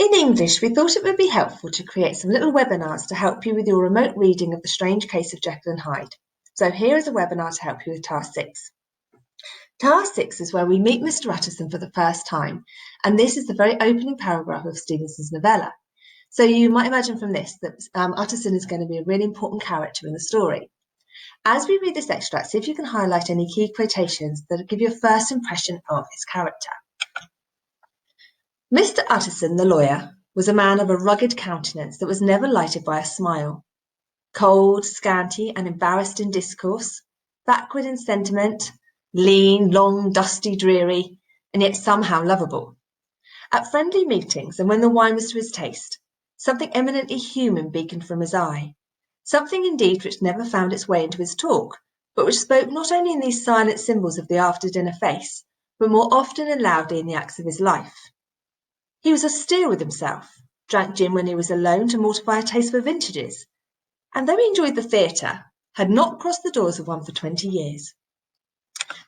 In English, we thought it would be helpful to create some little webinars to help you with your remote reading of The Strange Case of Jekyll and Hyde. So here is a webinar to help you with Task 6. Task 6 is where we meet Mr Utterson for the first time, and this is the very opening paragraph of Stevenson's novella. So you might imagine from this that Utterson is going to be a really important character in the story. As we read this extract, see if you can highlight any key quotations that give you a first impression of his character. Mr Utterson, the lawyer, was a man of a rugged countenance that was never lighted by a smile. Cold, scanty, and embarrassed in discourse, backward in sentiment, lean, long, dusty, dreary, and yet somehow lovable. At friendly meetings, and when the wine was to his taste, something eminently human beaconed from his eye, something indeed which never found its way into his talk, but which spoke not only in these silent symbols of the after-dinner face, but more often and loudly in the acts of his life. He was austere with himself, drank gin when he was alone to mortify a taste for vintages, and though he enjoyed the theatre, had not crossed the doors of one for 20 years.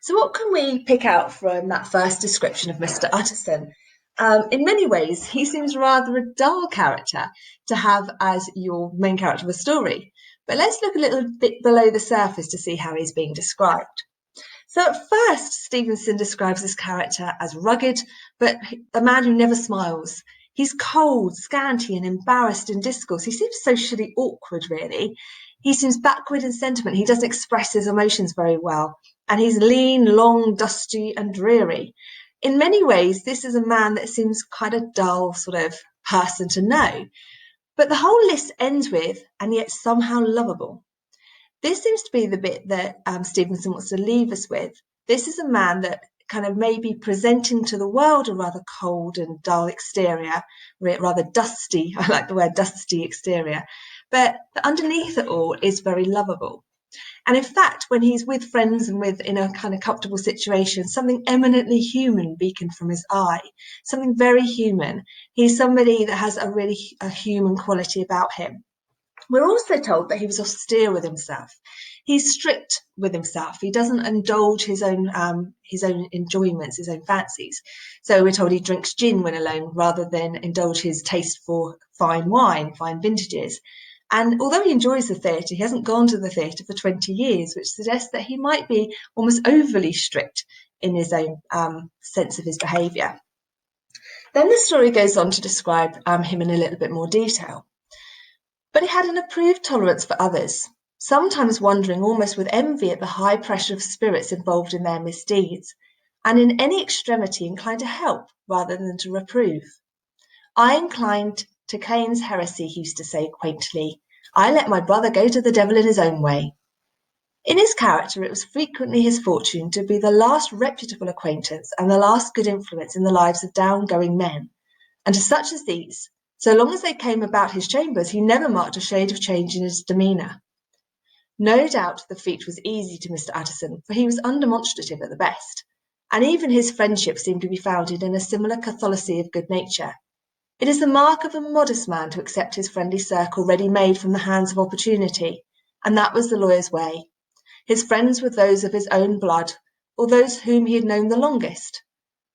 So what can we pick out from that first description of Mr Utterson? In many ways, he seems rather a dull character to have as your main character of a story. But let's look a little bit below the surface to see how he's being described. So at first, Stevenson describes this character as rugged, but a man who never smiles. He's cold, scanty, and embarrassed in discourse. He seems socially awkward, really. He seems backward in sentiment. He doesn't express his emotions very well. And he's lean, long, dusty, and dreary. In many ways, this is a man that seems quite a dull sort of person to know. But the whole list ends with, and yet somehow lovable. This seems to be the bit that Stevenson wants to leave us with. This is a man that kind of maybe presenting to the world a rather cold and dull exterior, rather dusty, I like the word dusty exterior, but underneath it all is very lovable. And in fact, when he's with friends and in a kind of comfortable situation, something eminently human beaconed from his eye, something very human. He's somebody that has a human quality about him. We're also told that he was austere with himself. He's strict with himself. He doesn't indulge his own enjoyments, his own fancies. So we're told he drinks gin when alone rather than indulge his taste for fine wine, fine vintages. And although he enjoys the theatre, he hasn't gone to the theatre for 20 years, which suggests that he might be almost overly strict in his own sense of his behaviour. Then the story goes on to describe him in a little bit more detail. But he had an approved tolerance for others, sometimes wondering almost with envy at the high pressure of spirits involved in their misdeeds, and in any extremity inclined to help rather than to reprove. I inclined to Cain's heresy, he used to say quaintly. I let my brother go to the devil in his own way. In his character, it was frequently his fortune to be the last reputable acquaintance and the last good influence in the lives of down-going men, and to such as these, so long as they came about his chambers, he never marked a shade of change in his demeanour. No doubt the feat was easy to Mr Utterson, for he was undemonstrative at the best, and even his friendship seemed to be founded in a similar catholicity of good nature. It is the mark of a modest man to accept his friendly circle ready-made from the hands of opportunity, and that was the lawyer's way. His friends were those of his own blood, or those whom he had known the longest.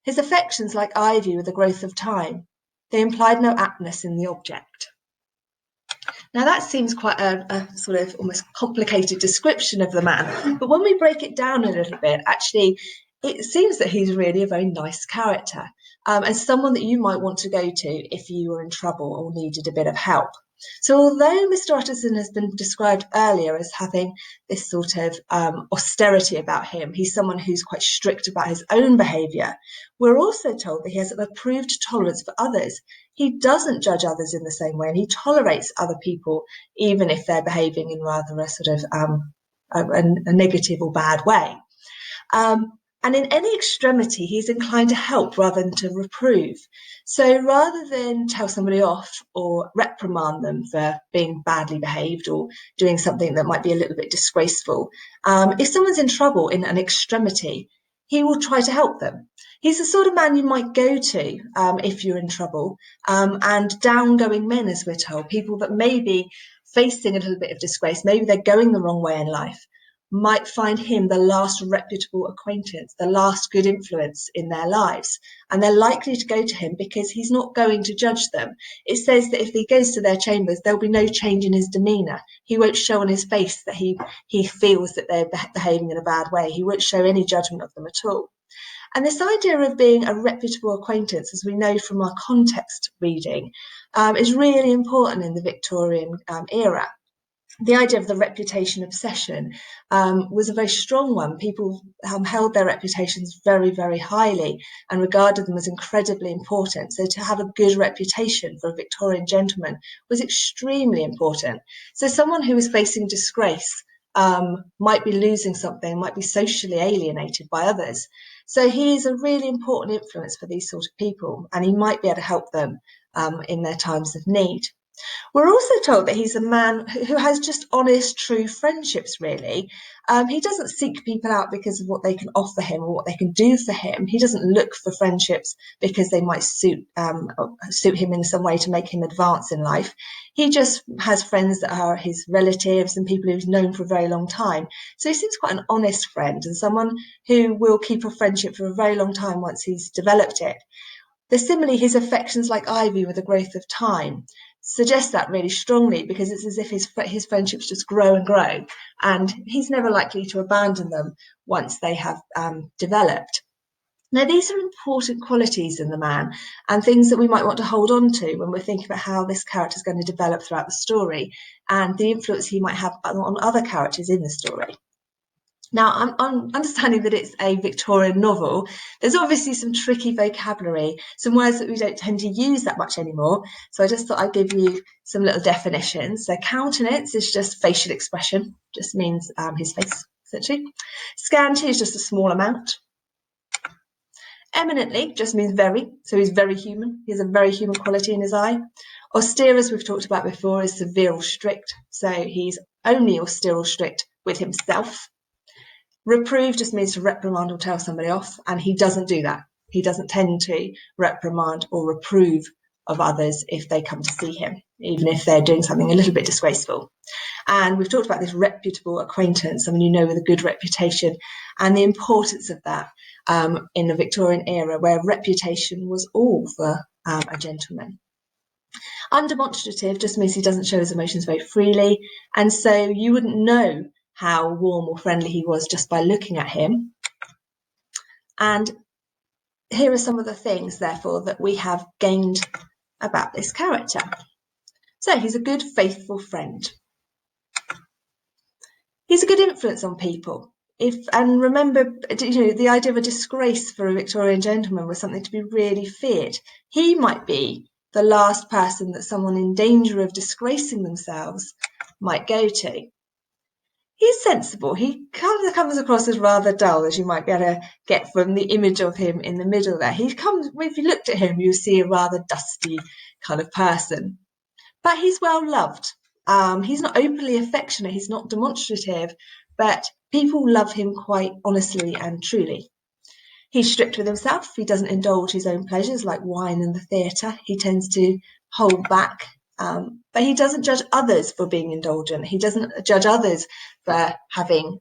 His affections, like ivy, were the growth of time. They implied no aptness in the object. Now that seems quite a sort of almost complicated description of the man, but when we break it down a little bit, actually, it seems that he's really a very nice character, and someone that you might want to go to if you were in trouble or needed a bit of help. So although Mr Utterson has been described earlier as having this sort of austerity about him, he's someone who's quite strict about his own behaviour, we're also told that he has an approved tolerance for others. He doesn't judge others in the same way, and he tolerates other people even if they're behaving in rather a sort of a negative or bad way. And in any extremity, he's inclined to help rather than to reprove. So rather than tell somebody off or reprimand them for being badly behaved or doing something that might be a little bit disgraceful, if someone's in trouble in an extremity, he will try to help them. He's the sort of man you might go to if you're in trouble, and down-going men, as we're told, people that may be facing a little bit of disgrace, maybe they're going the wrong way in life. might find him the last reputable acquaintance, the last good influence in their lives. And they're likely to go to him because he's not going to judge them. It says that if he goes to their chambers, there'll be no change in his demeanour. He won't show on his face that he feels that they're behaving in a bad way. He won't show any judgment of them at all. And this idea of being a reputable acquaintance, as we know from our context reading, is really important in the Victorian era. The idea of the reputation obsession was a very strong one. People held their reputations very, very highly and regarded them as incredibly important. So to have a good reputation for a Victorian gentleman was extremely important. So someone who was facing disgrace might be losing something, might be socially alienated by others. So he is a really important influence for these sort of people, and he might be able to help them in their times of need. We're also told that he's a man who has just honest, true friendships, really. He doesn't seek people out because of what they can offer him or what they can do for him. He doesn't look for friendships because they might suit him in some way to make him advance in life. He just has friends that are his relatives and people he's known for a very long time. So he seems quite an honest friend and someone who will keep a friendship for a very long time once he's developed it. Similarly, his affections, like ivy with the growth of time, suggest that really strongly, because it's as if his friendships just grow and grow, and he's never likely to abandon them once they have developed. Now, these are important qualities in the man and things that we might want to hold on to when we're thinking about how this character is going to develop throughout the story and the influence he might have on other characters in the story. Now, I'm understanding that it's a Victorian novel. There's obviously some tricky vocabulary, some words that we don't tend to use that much anymore. So I just thought I'd give you some little definitions. So countenance is just facial expression, just means his face, essentially. Scanty is just a small amount. Eminently just means very, so he's very human. He has a very human quality in his eye. Austere, as we've talked about before, is severe or strict. So he's only austere or strict with himself. Reprove just means to reprimand or tell somebody off, and he doesn't do that. He doesn't tend to reprimand or reprove of others if they come to see him, even if they're doing something a little bit disgraceful. And we've talked about this reputable acquaintance, someone you know with a good reputation, and the importance of that in the Victorian era, where reputation was all for a gentleman. Undemonstrative just means he doesn't show his emotions very freely, and so you wouldn't know how warm or friendly he was just by looking at him. And here are some of the things, therefore, that we have gained about this character. So he's a good, faithful friend. He's a good influence on people. And remember, the idea of a disgrace for a Victorian gentleman was something to be really feared. He might be the last person that someone in danger of disgracing themselves might go to. He's sensible. He comes across as rather dull, as you might be able to get from the image of him in the middle there. If you looked at him, you see a rather dusty kind of person. But he's well loved. He's not openly affectionate. He's not demonstrative, but people love him quite honestly and truly. He's strict with himself. He doesn't indulge his own pleasures like wine and the theatre. He tends to hold back. But he doesn't judge others for being indulgent. He doesn't judge others for having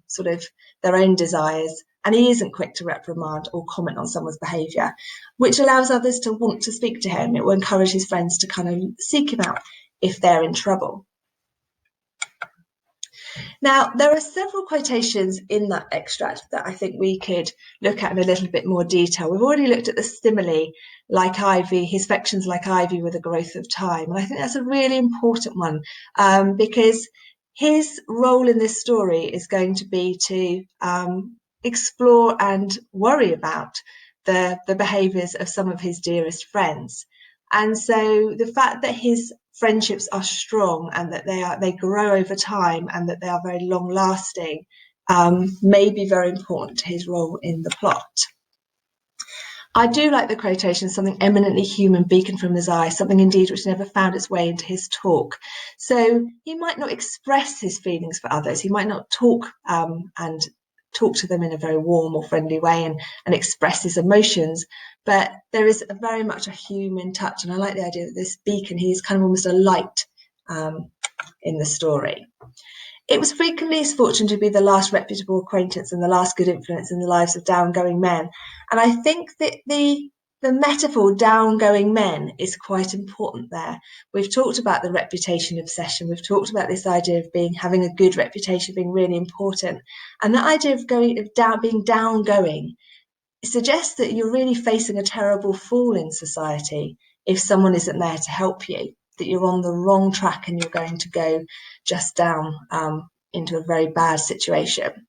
sort of their own desires. And he isn't quick to reprimand or comment on someone's behaviour, which allows others to want to speak to him. It will encourage his friends to kind of seek him out if they're in trouble. Now, there are several quotations in that extract that I think we could look at in a little bit more detail. We've already looked at the simile, like ivy, his affections like ivy with the growth of time. And I think that's a really important one because his role in this story is going to be to explore and worry about the behaviours of some of his dearest friends. And so the fact that his friendships are strong and that they grow over time and that they are very long lasting may be very important to his role in the plot. I do like the quotation, something eminently human beacon from his eye, something indeed which never found its way into his talk. So he might not express his feelings for others. He might not talk and talk to them in a very warm or friendly way and express his emotions, but there is very much a human touch. And I like the idea that this beacon, he's kind of almost a light in the story. It was frequently his fortune to be the last reputable acquaintance and the last good influence in the lives of downgoing men. And I think that the metaphor downgoing men is quite important there. We've talked about the reputation obsession. We've talked about this idea of having a good reputation being really important. And that idea of being downgoing suggests that you're really facing a terrible fall in society if someone isn't there to help you, that you're on the wrong track and you're going to go just down into a very bad situation.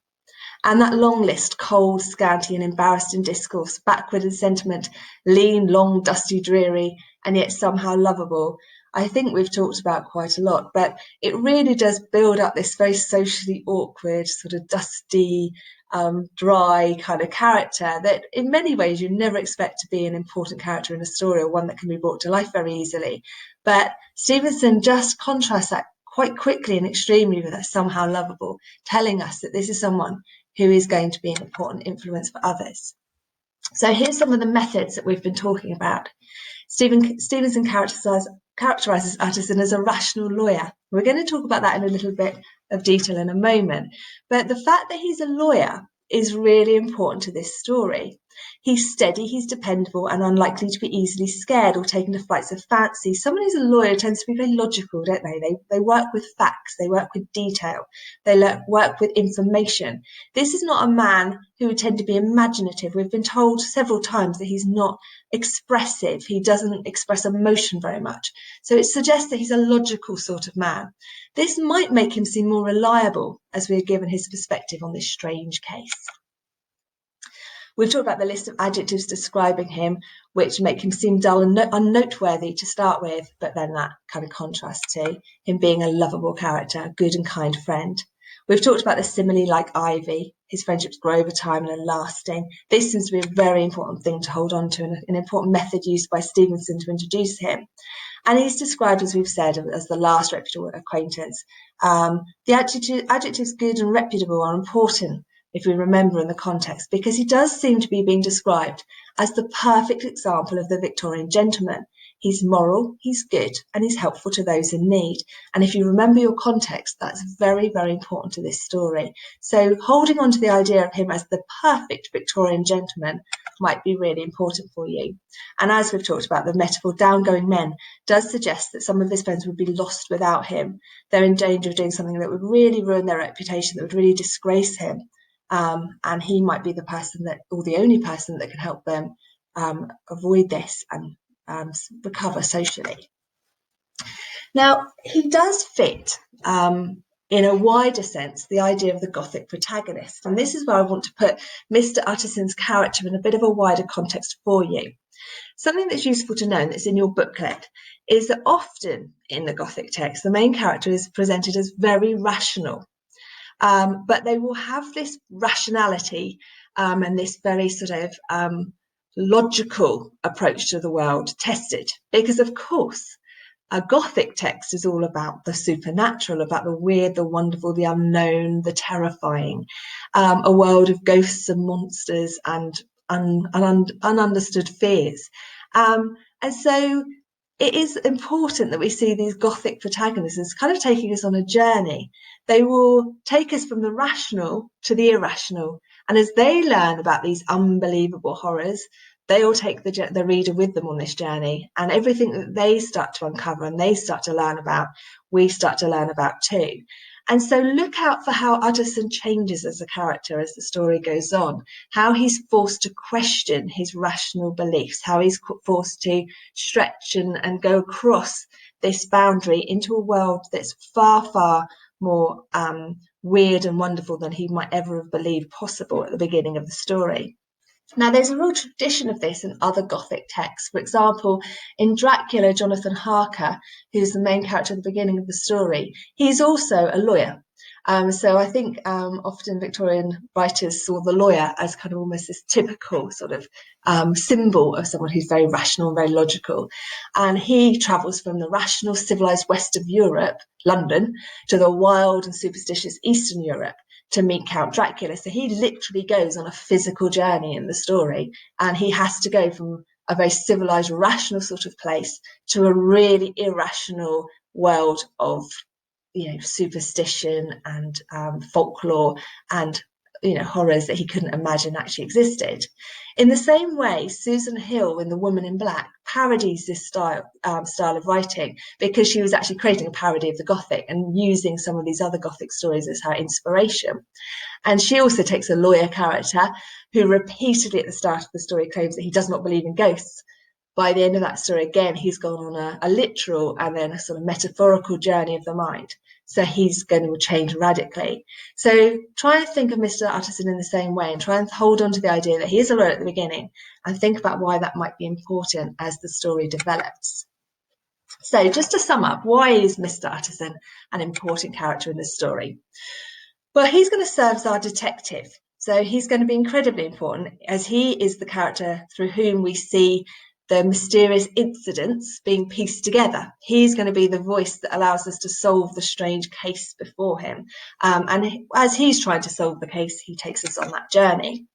And that long list, cold, scanty, and embarrassed in discourse, backward in sentiment, lean, long, dusty, dreary, and yet somehow lovable, I think we've talked about quite a lot, but it really does build up this very socially awkward, sort of dusty, dry kind of character that in many ways you never expect to be an important character in a story or one that can be brought to life very easily. But Stevenson just contrasts that quite quickly and extremely with that somehow lovable, telling us that this is someone who is going to be an important influence for others. So here's some of the methods that we've been talking about. Stevenson characterises Utterson as a rational lawyer. We're going to talk about that in a little bit of detail in a moment. But the fact that he's a lawyer is really important to this story. He's steady, he's dependable, and unlikely to be easily scared or taken to flights of fancy. Someone who's a lawyer tends to be very logical, don't they? They work with facts, they work with detail, they work with information. This is not a man who would tend to be imaginative. We've been told several times that he's not expressive. He doesn't express emotion very much. So it suggests that he's a logical sort of man. This might make him seem more reliable as we're given his perspective on this strange case. We've talked about the list of adjectives describing him, which make him seem dull and unnoteworthy to start with, but then that kind of contrasts to him being a lovable character, a good and kind friend. We've talked about the simile like ivy. His friendships grow over time and are lasting. This seems to be a very important thing to hold on to and an important method used by Stevenson to introduce him. And he's described, as we've said, as the last reputable acquaintance. The adjectives good and reputable are important if we remember in the context, because he does seem to be being described as the perfect example of the Victorian gentleman. He's moral, he's good, and he's helpful to those in need. And if you remember your context, that's very, very important to this story. So holding on to the idea of him as the perfect Victorian gentleman might be really important for you. And as we've talked about, the metaphor downgoing men does suggest that some of his friends would be lost without him. They're in danger of doing something that would really ruin their reputation, that would really disgrace him. And he might be the person or the only person that can help them avoid this and recover socially. Now, he does fit, in a wider sense, the idea of the Gothic protagonist. And this is where I want to put Mr Utterson's character in a bit of a wider context for you. Something that's useful to know, and that's in your booklet, is that often in the Gothic text, the main character is presented as very rational. But they will have this rationality and this very sort of logical approach to the world tested. Because, of course, a Gothic text is all about the supernatural, about the weird, the wonderful, the unknown, the terrifying, a world of ghosts and monsters and ununderstood fears. And so it is important that we see these Gothic protagonists as kind of taking us on a journey. They will take us from the rational to the irrational. And as they learn about these unbelievable horrors, they will take the reader with them on this journey. And everything that they start to uncover and they start to learn about, we start to learn about too. And so look out for how Utterson changes as a character as the story goes on, how he's forced to question his rational beliefs, how he's forced to stretch and go across this boundary into a world that's far, far more weird and wonderful than he might ever have believed possible at the beginning of the story. Now, there's a real tradition of this in other Gothic texts. For example, in Dracula, Jonathan Harker, who's the main character at the beginning of the story, he's also a lawyer. So I think often Victorian writers saw the lawyer as kind of almost this typical sort of symbol of someone who's very rational and very logical. And he travels from the rational, civilized west of Europe, London, to the wild and superstitious Eastern Europe to meet Count Dracula. So he literally goes on a physical journey in the story, and he has to go from a very civilized, rational sort of place to a really irrational world of superstition and folklore and horrors that he couldn't imagine actually existed. In the same way, Susan Hill in The Woman in Black parodies this style of writing, because she was actually creating a parody of the Gothic and using some of these other Gothic stories as her inspiration. And she also takes a lawyer character who repeatedly at the start of the story claims that he does not believe in ghosts. By the end of that story, again, he's gone on a literal and then a sort of metaphorical journey of the mind. So he's going to change radically. So try and think of Mr Utterson in the same way, and try and hold on to the idea that he is a lawyer at the beginning, and think about why that might be important as the story develops. So just to sum up, why is Mr Utterson an important character in this story? Well, he's going to serve as our detective. So he's going to be incredibly important, as he is the character through whom we see the mysterious incidents being pieced together. He's going to be the voice that allows us to solve the strange case before him. And as he's trying to solve the case, he takes us on that journey.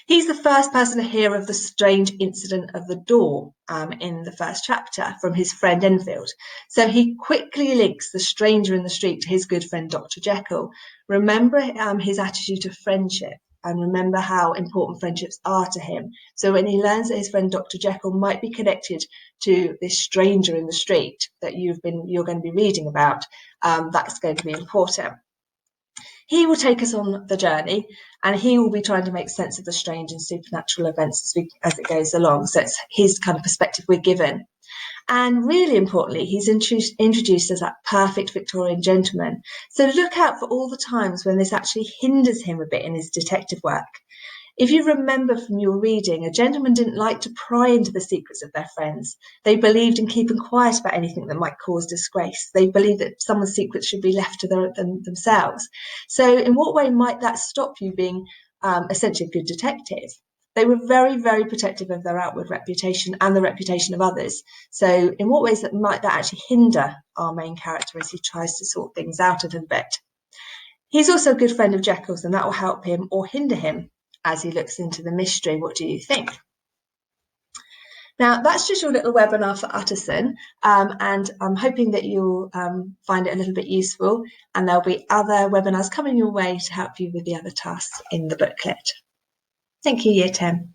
He's the first person to hear of the strange incident of the door in the first chapter from his friend Enfield. So he quickly links the stranger in the street to his good friend Dr. Jekyll. Remember his attitude to friendship, and remember how important friendships are to him. So when he learns that his friend Dr. Jekyll might be connected to this stranger in the street that you're going to be reading about, that's going to be important. He will take us on the journey, and he will be trying to make sense of the strange and supernatural events as it goes along. So it's his kind of perspective we're given. And really importantly, he's introduced as that perfect Victorian gentleman. So look out for all the times when this actually hinders him a bit in his detective work. If you remember from your reading, a gentleman didn't like to pry into the secrets of their friends. They believed in keeping quiet about anything that might cause disgrace. They believed that someone's secrets should be left to themselves. So in what way might that stop you being essentially a good detective? They were very, very protective of their outward reputation and the reputation of others. So in what ways might that actually hinder our main character as he tries to sort things out a little bit? He's also a good friend of Jekyll's, and that will help him or hinder him as he looks into the mystery. What do you think? Now, that's just your little webinar for Utterson, and I'm hoping that you'll find it a little bit useful, and there'll be other webinars coming your way to help you with the other tasks in the booklet. Thank you, Year 10.